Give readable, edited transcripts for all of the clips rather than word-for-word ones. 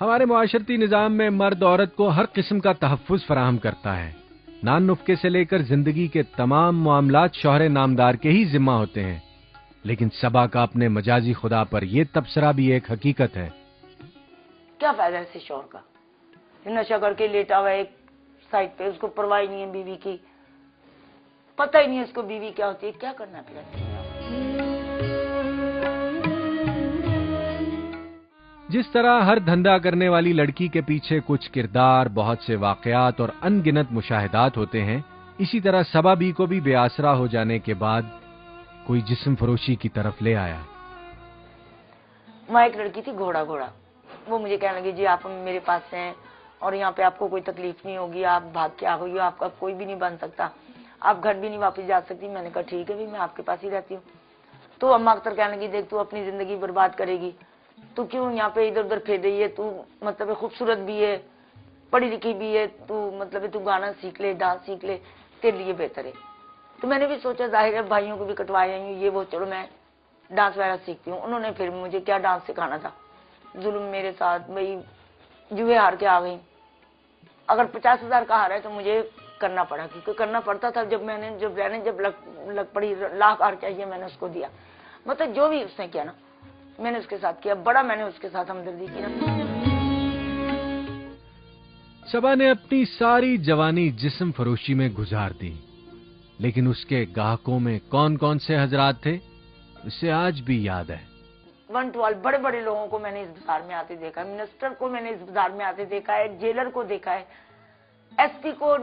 ہمارے معاشرتی نظام میں مرد عورت کو ہر قسم کا تحفظ فراہم کرتا ہے. نان نفقے سے لے کر زندگی کے تمام معاملات شوہر نامدار کے ہی ذمہ ہوتے ہیں. لیکن صبا کا اپنے مجازی خدا پر یہ تبصرہ بھی ایک حقیقت ہے. کیا فائدہ ہے اس شوہر کا؟ نشہ کر کے لیٹا ہوا ہے ایک سائڈ پہ، اس کو پرواہ نہیں ہے بیوی کی، پتہ ہی نہیں ہے اس کو بیوی کیا ہوتی ہے. کیا کرنا پھر؟ جس طرح ہر دھندا کرنے والی لڑکی کے پیچھے کچھ کردار، بہت سے واقعات اور ان گنت مشاہدات ہوتے ہیں، اسی طرح صبا بی کو بھی بے آسرا ہو جانے کے بعد کوئی جسم فروشی کی طرف لے آیا. وہاں ایک لڑکی تھی گھوڑا، وہ مجھے کہنے لگی جی آپ میرے پاس ہیں اور یہاں پہ آپ کو کوئی تکلیف نہیں ہوگی، آپ بھاگ کے آ گئی ہو، آپ کا کوئی بھی نہیں بن سکتا، آپ گھر بھی نہیں واپس جا سکتی. میں نے کہا ٹھیک ہے میں آپ کے پاس ہی رہتی ہوں. تو اما اختر کہنے لگی دیکھ تو اپنی زندگی برباد کرے گی، تو کیوں یہاں پہ ادھر ادھر پھیر رہی ہے، تو مطلب خوبصورت بھی ہے، پڑھی لکھی بھی ہے، تو مطلب تو گانا سیکھ لے، ڈانس سیکھ لے، تیرے لیے بہتر ہے. تو میں نے بھی سوچا ظاہر ہے بھائیوں کو بھی کٹوایا ہوں یہ وہ، چلو میں ڈانس وغیرہ سیکھتی ہوں. انہوں نے پھر مجھے کیا ڈانس سکھانا تھا، ظلم میرے ساتھ، بھائی جوئے ہار کے آ گئی. اگر 50,000 کا ہار ہے تو مجھے کرنا پڑا، کیونکہ کرنا پڑتا تھا. جب لگ پڑی لاکھ ہار چاہیے میں نے اس کو دیا. مطلب جو بھی اس نے کیا نا میں نے اس کے ساتھ کیا، بڑا میں نے اس کے ساتھ ہمدردی کی نا. صبا نے اپنی ساری جوانی جسم فروشی میں گزار دی، لیکن اس کے گاہکوں میں کون کون سے حضرات تھے اسے آج بھی یاد ہے. 112 بڑے بڑے لوگوں کو میں نے اس بازار میں آتے دیکھا ہے، منسٹر کو میں نے اس بازار میں آتے دیکھا ہے، جیلر کو دیکھا ہے، ایس پی کو،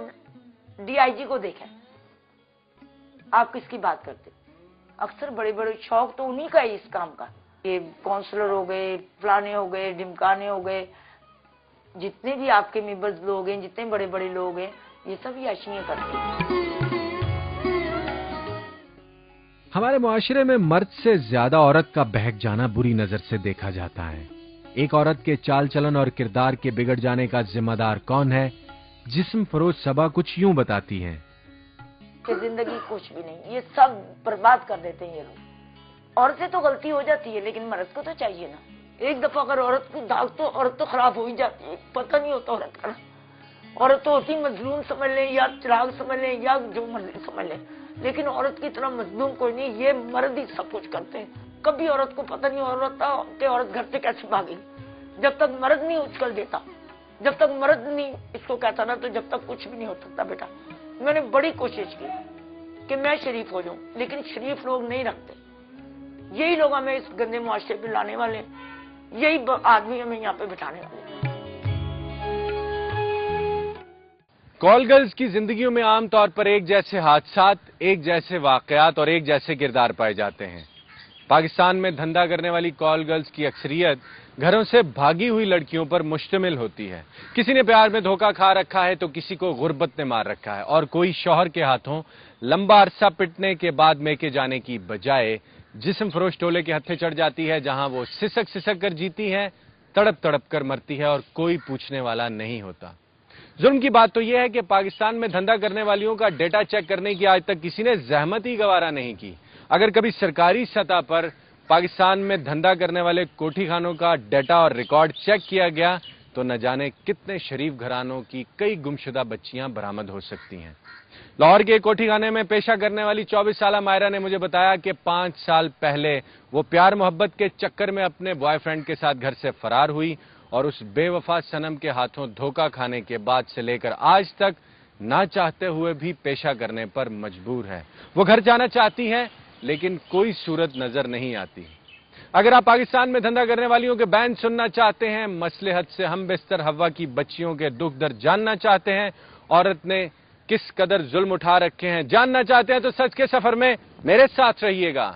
ڈی آئی جی کو دیکھا ہے. آپ کس کی بات کرتے؟ اکثر بڑے بڑے شوق تو انہی کا ہے اس کام کا. یہ کونسلر ہو گئے، فلانے ہو گئے، ڈمکانے ہو گئے، جتنے بھی آپ کے ممبرز لوگ ہیں، جتنے بڑے بڑے لوگ ہیں، یہ سب یاشیاں کرتے ہیں. ہمارے معاشرے میں مرد سے زیادہ عورت کا بہک جانا بری نظر سے دیکھا جاتا ہے. ایک عورت کے چال چلن اور کردار کے بگڑ جانے کا ذمہ دار کون ہے؟ جسم فروش صبا کچھ یوں بتاتی ہیں کہ زندگی کچھ بھی نہیں، یہ سب برباد کر دیتے ہیں یہ لوگ. عورت سے تو غلطی ہو جاتی ہے لیکن مرد کو تو چاہیے نا. ایک دفعہ اگر عورت کو داغ تو عورت تو خراب ہو ہی جاتی ہے، پتہ نہیں ہوتا عورت کا. عورت تو ہوتی مظلوم سمجھ لیں یا چراغ سمجھ لیں یا جو مرضی سمجھ لیں، لیکن عورت کی طرح مظلوم کوئی نہیں. یہ مرد ہی سب کچھ کرتے ہیں. کبھی عورت کو پتہ نہیں عورت گھر سے کیسے بھاگی. جب تک مرد نہیں اچکل دیتا، جب تک مرد نہیں اس کو کہتا نا، تو جب تک کچھ بھی نہیں ہو سکتا. بیٹا میں نے بڑی کوشش کی کہ میں شریف ہو جاؤں، لیکن شریف لوگ نہیں رکھتے. یہی لوگ ہمیں اس گندے معاشرے پہ لانے والے، یہی آدمی ہمیں یہاں پہ بٹھانے والے. کال گرلز کی زندگیوں میں عام طور پر ایک جیسے حادثات، ایک جیسے واقعات اور ایک جیسے کردار پائے جاتے ہیں. پاکستان میں دھندا کرنے والی کال گرلز کی اکثریت گھروں سے بھاگی ہوئی لڑکیوں پر مشتمل ہوتی ہے. کسی نے پیار میں دھوکہ کھا رکھا ہے تو کسی کو غربت نے مار رکھا ہے، اور کوئی شوہر کے ہاتھوں لمبا عرصہ پٹنے کے بعد میکے جانے کی بجائے جسم فروش ٹولے کے ہتھے چڑھ جاتی ہے، جہاں وہ سسک سسک کر جیتی ہے، تڑپ تڑپ کر مرتی ہے اور کوئی پوچھنے والا نہیں ہوتا. ظلم کی بات تو یہ ہے کہ پاکستان میں دھندا کرنے والیوں کا ڈیٹا چیک کرنے کی آج تک کسی نے زحمت ہی گوارا نہیں کی. اگر کبھی سرکاری سطح پر پاکستان میں دھندا کرنے والے کوٹھی خانوں کا ڈیٹا اور ریکارڈ چیک کیا گیا تو نہ جانے کتنے شریف گھرانوں کی کئی گمشدہ بچیاں برآمد ہو سکتی ہیں. لاہور کے کوٹھی خانے میں پیشہ کرنے والی 24 سالہ مائرہ نے مجھے بتایا کہ 5 سال پہلے وہ پیار محبت کے چکر میں اپنے بوائے فرینڈ کے ساتھ گھر سے فرار ہوئی اور اس بے وفا صنم کے ہاتھوں دھوکہ کھانے کے بعد سے لے کر آج تک نہ چاہتے ہوئے بھی پیشہ کرنے پر مجبور ہے. وہ گھر جانا چاہتی ہیں لیکن کوئی صورت نظر نہیں آتی. اگر آپ پاکستان میں دھندا کرنے والیوں کے بیان سننا چاہتے ہیں، مصلحت سے ہم بستر ہوا کی بچیوں کے دکھ درد جاننا چاہتے ہیں، عورت نے کس قدر ظلم اٹھا رکھے ہیں جاننا چاہتے ہیں، تو سچ کے سفر میں میرے ساتھ رہیے گا.